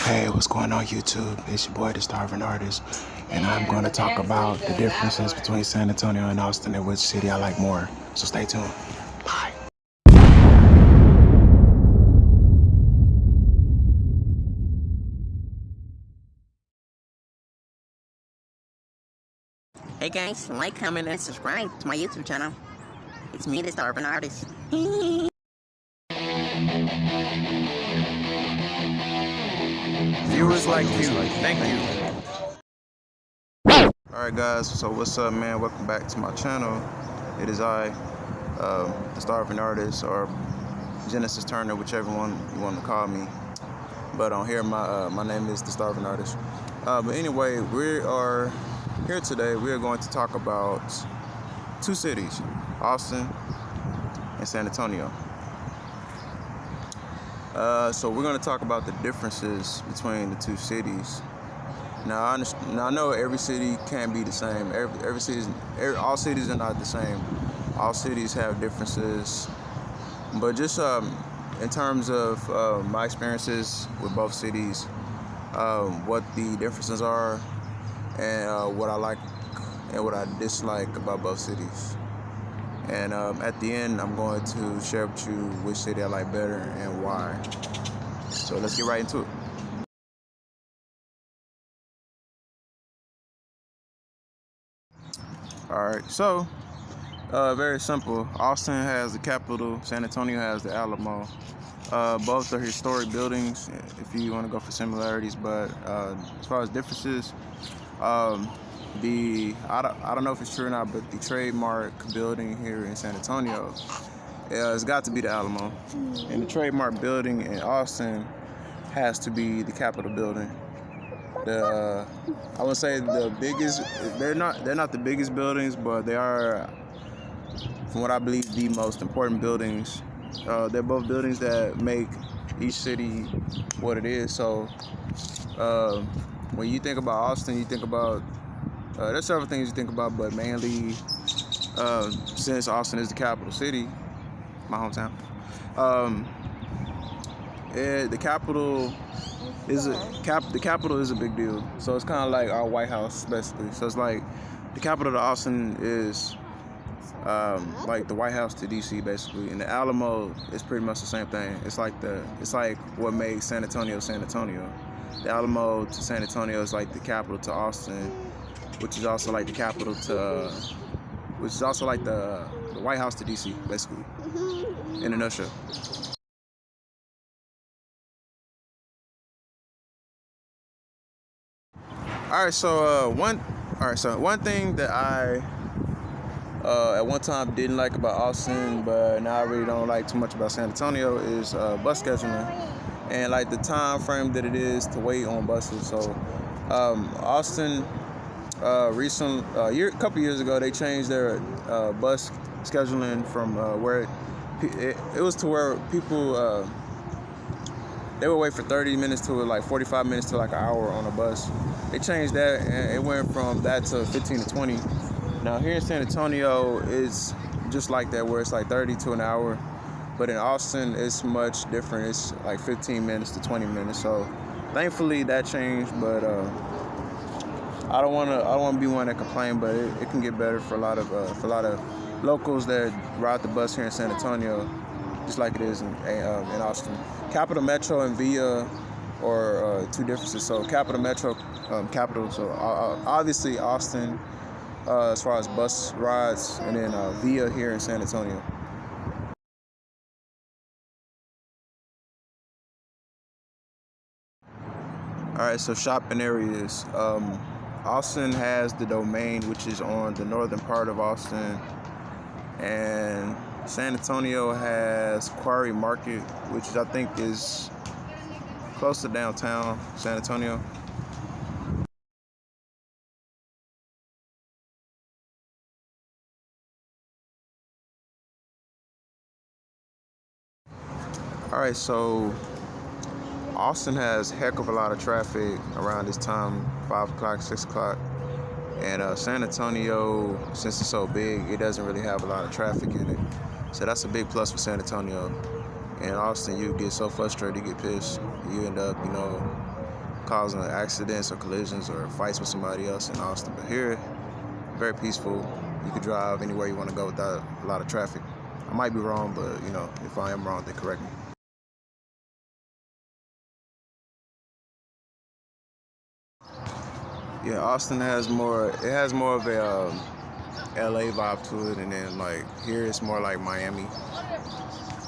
Hey, what's going on YouTube? It's your boy, The Starving Artist, and I'm going to talk about the differences between San Antonio and Austin and which city I like more. So stay tuned. Bye. Hey guys, like, comment, and subscribe to my YouTube channel. It's me, The Starving Artist. Viewers like you, thank you. Alright guys, so what's up man? Welcome back to my channel. It is I, The Starving Artist, or Genesis Turner, whichever one you want to call me. But on here, my name is The Starving Artist. But anyway, we are here today. We are going to talk about two cities, Austin and San Antonio. So we're going to talk about the differences between the two cities. Now I know every city can't be the same. All cities are not the same. All cities have differences. But just in terms of my experiences with both cities, what the differences are, and what I like and what I dislike about both cities. And at the end, I'm going to share with you which city I like better and why. So let's get right into it. Alright, so very simple. Austin has the Capitol, San Antonio has the Alamo. Both are historic buildings if you want to go for similarities, but as far as differences, I don't know if it's true or not, but the trademark building here in San Antonio, it's got to be the Alamo, and the trademark building in Austin has to be the Capitol building. I would say the biggest. They're not the biggest buildings, but they are, from what I believe, the most important buildings. They're both buildings that make each city what it is. So when you think about Austin, you think about there's several things you think about, but mainly since Austin is the capital city, my hometown, the capital is a big deal. So it's kind of like our White House, basically. So it's like the capital to Austin is like the White House to DC, basically, and the Alamo is pretty much the same thing. It's like what made San Antonio San Antonio. The Alamo to San Antonio is like the capital to Austin, which is also like the capital to, which is also like the White House to DC, basically, in a nutshell. All right, so one thing that I at one time didn't like about Austin, but now I really don't like too much about San Antonio, is bus scheduling and like the time frame that it is to wait on buses. So Austin, a couple years ago, they changed their bus scheduling from where it was to where people they would wait for 30 minutes to like 45 minutes to like an hour on a bus. They changed that, and it went from that to 15 to 20. Now here in San Antonio, it's just like that, where it's like 30 to an hour. But in Austin, it's much different. It's like 15 minutes to 20 minutes. So thankfully that changed, but I don't want to be one that complain, but it can get better for a lot of locals that ride the bus here in San Antonio, just like it is in Austin. Capital Metro and Via are two differences. So Capital Metro, Capital. So obviously Austin, as far as bus rides, and then Via here in San Antonio. All right, so shopping areas. Austin has the Domain, which is on the northern part of Austin, and San Antonio has Quarry Market, which I think is close to downtown San Antonio. All right, so Austin has heck of a lot of traffic around this time, 5 o'clock, 6 o'clock. And San Antonio, since it's so big, it doesn't really have a lot of traffic in it. So that's a big plus for San Antonio. In Austin, you get so frustrated, you get pissed. You end up, causing accidents or collisions or fights with somebody else in Austin. But here, very peaceful. You can drive anywhere you want to go without a lot of traffic. I might be wrong, but you know, if I am wrong, then correct me. Yeah, Austin has more. It has more of a LA vibe to it, and then like here it's more like Miami,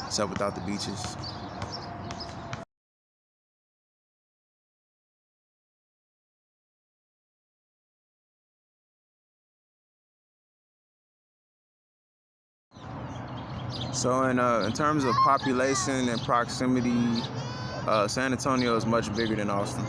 except without the beaches. So in terms of population and proximity, San Antonio is much bigger than Austin.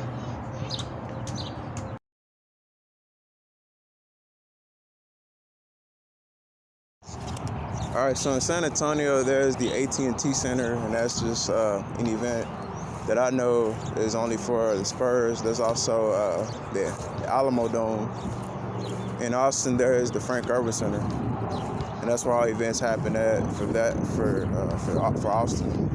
All right, so in San Antonio, there's the AT&T Center, and that's just an event that I know is only for the Spurs. There's also the Alamo Dome. In Austin, there is the Frank Ervin Center, and that's where all events happen at for Austin.